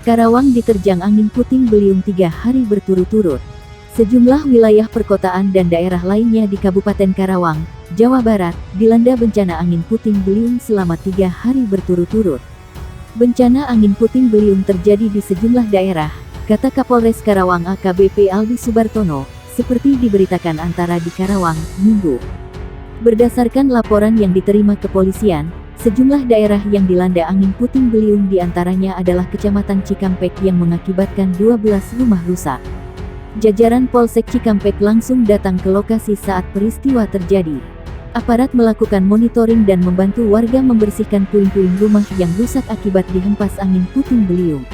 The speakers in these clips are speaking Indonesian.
Karawang diterjang angin puting beliung 3 hari berturut-turut. Sejumlah wilayah perkotaan dan daerah lainnya di Kabupaten Karawang, Jawa Barat, dilanda bencana angin puting beliung selama 3 hari berturut-turut. Bencana angin puting beliung terjadi di sejumlah daerah, kata Kapolres Karawang AKBP Aldi Subartono, seperti diberitakan Antara di Karawang, Minggu. Berdasarkan laporan yang diterima kepolisian, sejumlah daerah yang dilanda angin puting beliung diantaranya adalah Kecamatan Cikampek yang mengakibatkan 12 rumah rusak. Jajaran Polsek Cikampek langsung datang ke lokasi saat peristiwa terjadi. Aparat melakukan monitoring dan membantu warga membersihkan puing-puing rumah yang rusak akibat dihempas angin puting beliung.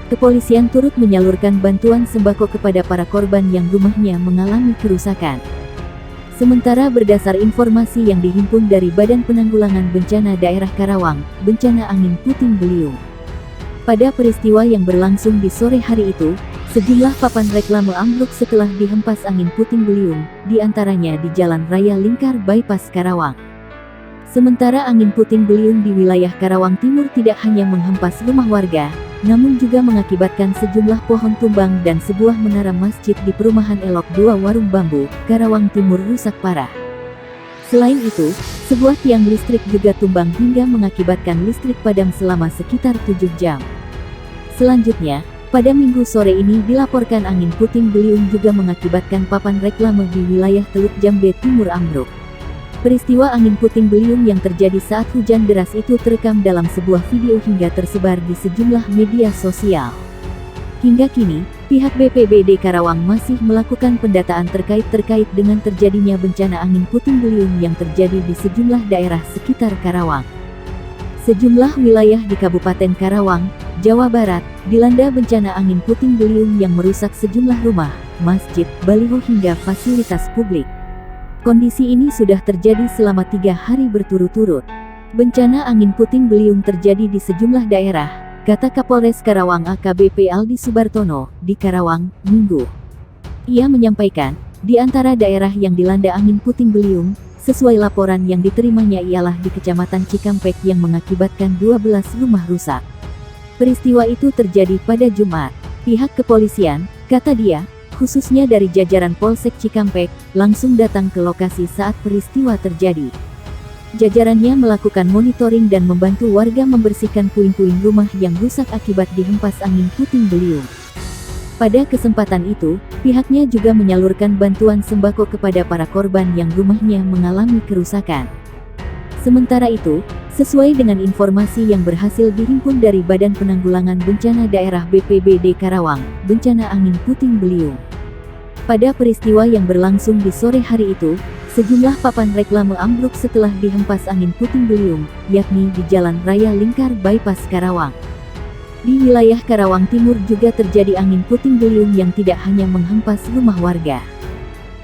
Kepolisian turut menyalurkan bantuan sembako kepada para korban yang rumahnya mengalami kerusakan. Sementara berdasar informasi yang dihimpun dari Badan Penanggulangan Bencana Daerah Karawang, bencana angin puting beliung. Pada peristiwa yang berlangsung di sore hari itu, sejumlah papan reklame ambruk setelah dihempas angin puting beliung, di antaranya di Jalan Raya Lingkar Bypass Karawang. Sementara angin puting beliung di wilayah Karawang Timur tidak hanya menghempas rumah warga, namun juga mengakibatkan sejumlah pohon tumbang dan sebuah menara masjid di perumahan Elok 2 Warung Bambu, Karawang Timur rusak parah. Selain itu, sebuah tiang listrik juga tumbang hingga mengakibatkan listrik padam selama sekitar 7 jam. Selanjutnya, pada Minggu sore ini dilaporkan angin puting beliung juga mengakibatkan papan reklame di wilayah Teluk Jambe Timur ambruk. Peristiwa angin puting beliung yang terjadi saat hujan deras itu terekam dalam sebuah video hingga tersebar di sejumlah media sosial. Hingga kini, pihak BPBD Karawang masih melakukan pendataan terkait dengan terjadinya bencana angin puting beliung yang terjadi di sejumlah daerah sekitar Karawang. Sejumlah wilayah di Kabupaten Karawang, Jawa Barat, dilanda bencana angin puting beliung yang merusak sejumlah rumah, masjid, baliho hingga fasilitas publik. Kondisi ini sudah terjadi selama 3 hari berturut-turut. Bencana angin puting beliung terjadi di sejumlah daerah, kata Kapolres Karawang AKBP Aldi Subartono, di Karawang, Minggu. Ia menyampaikan, di antara daerah yang dilanda angin puting beliung, sesuai laporan yang diterimanya ialah di Kecamatan Cikampek yang mengakibatkan 12 rumah rusak. Peristiwa itu terjadi pada Jumat. Pihak kepolisian, kata dia, khususnya dari jajaran Polsek Cikampek, langsung datang ke lokasi saat peristiwa terjadi. Jajarannya melakukan monitoring dan membantu warga membersihkan puing-puing rumah yang rusak akibat dihempas angin puting beliung. Pada kesempatan itu, pihaknya juga menyalurkan bantuan sembako kepada para korban yang rumahnya mengalami kerusakan. Sementara itu, sesuai dengan informasi yang berhasil dihimpun dari Badan Penanggulangan Bencana Daerah BPBD Karawang, bencana angin puting beliung. Pada peristiwa yang berlangsung di sore hari itu, sejumlah papan reklame ambruk setelah dihempas angin puting beliung, yakni di Jalan Raya Lingkar Bypass Karawang. Di wilayah Karawang Timur juga terjadi angin puting beliung yang tidak hanya menghempas rumah warga,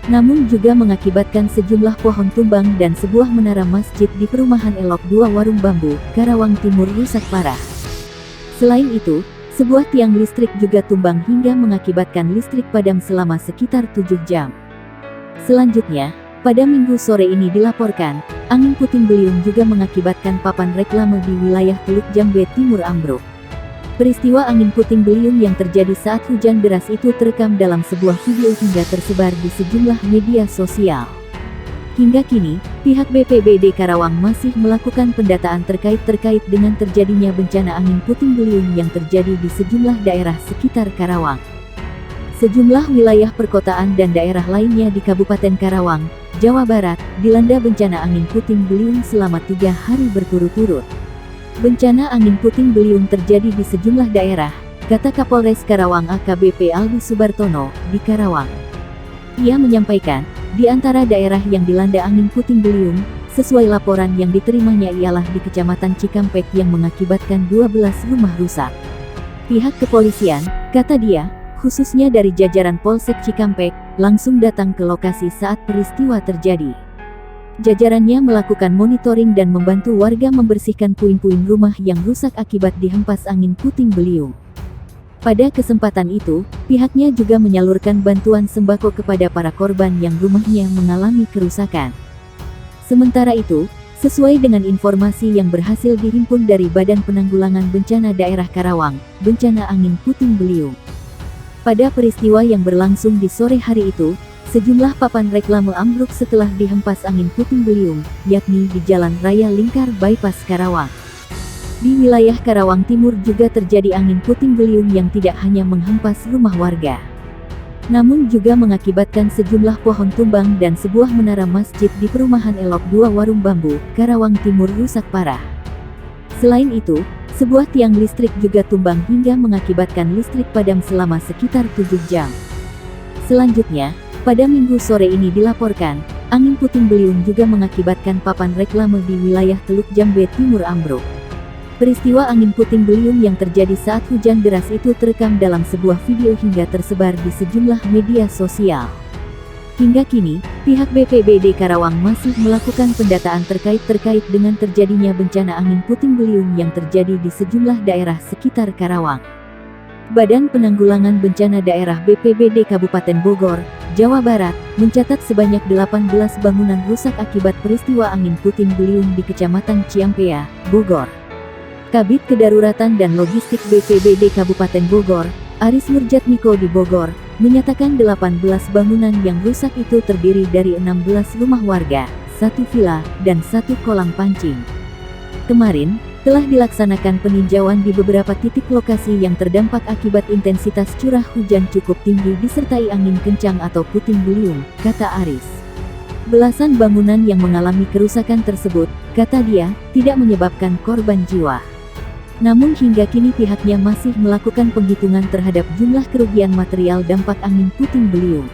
namun juga mengakibatkan sejumlah pohon tumbang dan sebuah menara masjid di perumahan Elok 2 Warung Bambu, Karawang Timur rusak parah. Selain itu, sebuah tiang listrik juga tumbang hingga mengakibatkan listrik padam selama sekitar 7 jam. Selanjutnya, pada Minggu sore ini dilaporkan, angin puting beliung juga mengakibatkan papan reklame di wilayah Teluk Jambe Timur ambruk. Peristiwa angin puting beliung yang terjadi saat hujan deras itu terekam dalam sebuah video hingga tersebar di sejumlah media sosial. Hingga kini, pihak BPBD Karawang masih melakukan pendataan terkait dengan terjadinya bencana angin puting beliung yang terjadi di sejumlah daerah sekitar Karawang. Sejumlah wilayah perkotaan dan daerah lainnya di Kabupaten Karawang, Jawa Barat, dilanda bencana angin puting beliung selama 3 hari berturut-turut. Bencana angin puting beliung terjadi di sejumlah daerah, kata Kapolres Karawang AKBP Aldi Subartono, di Karawang. Ia menyampaikan, di antara daerah yang dilanda angin puting beliung, sesuai laporan yang diterimanya ialah di Kecamatan Cikampek yang mengakibatkan 12 rumah rusak. Pihak kepolisian, kata dia, khususnya dari jajaran Polsek Cikampek, langsung datang ke lokasi saat peristiwa terjadi. Jajarannya melakukan monitoring dan membantu warga membersihkan puing-puing rumah yang rusak akibat dihempas angin puting beliung. Pada kesempatan itu, pihaknya juga menyalurkan bantuan sembako kepada para korban yang rumahnya mengalami kerusakan. Sementara itu, Sesuai dengan informasi yang berhasil dihimpun dari Badan Penanggulangan Bencana Daerah Karawang, bencana angin puting beliung. Pada peristiwa yang berlangsung di sore hari itu, sejumlah papan reklame ambruk setelah dihempas angin puting beliung, yakni di Jalan Raya Lingkar Bypass Karawang. Di wilayah Karawang Timur juga terjadi angin puting beliung yang tidak hanya menghempas rumah warga, namun juga mengakibatkan sejumlah pohon tumbang dan sebuah menara masjid di perumahan Elok 2 Warung Bambu, Karawang Timur rusak parah. Selain itu, sebuah tiang listrik juga tumbang hingga mengakibatkan listrik padam selama sekitar 7 jam. Selanjutnya, pada Minggu sore ini dilaporkan, angin puting beliung juga mengakibatkan papan reklame di wilayah Teluk Jambe Timur ambruk. Peristiwa angin puting beliung yang terjadi saat hujan deras itu terekam dalam sebuah video hingga tersebar di sejumlah media sosial. Hingga kini, pihak BPBD Karawang masih melakukan pendataan terkait dengan terjadinya bencana angin puting beliung yang terjadi di sejumlah daerah sekitar Karawang. Badan Penanggulangan Bencana Daerah BPBD Kabupaten Bogor, Jawa Barat, mencatat sebanyak 18 bangunan rusak akibat peristiwa angin puting beliung di Kecamatan Ciampea, Bogor. Kabid Kedaruratan dan Logistik BPBD Kabupaten Bogor, Aris Nurjatmiko di Bogor, menyatakan 18 bangunan yang rusak itu terdiri dari 16 rumah warga, 1 villa, dan 1 kolam pancing. Kemarin, telah dilaksanakan peninjauan di beberapa titik lokasi yang terdampak akibat intensitas curah hujan cukup tinggi disertai angin kencang atau puting beliung, kata Aris. Belasan bangunan yang mengalami kerusakan tersebut, kata dia, tidak menyebabkan korban jiwa. Namun hingga kini pihaknya masih melakukan penghitungan terhadap jumlah kerugian material dampak angin puting beliung.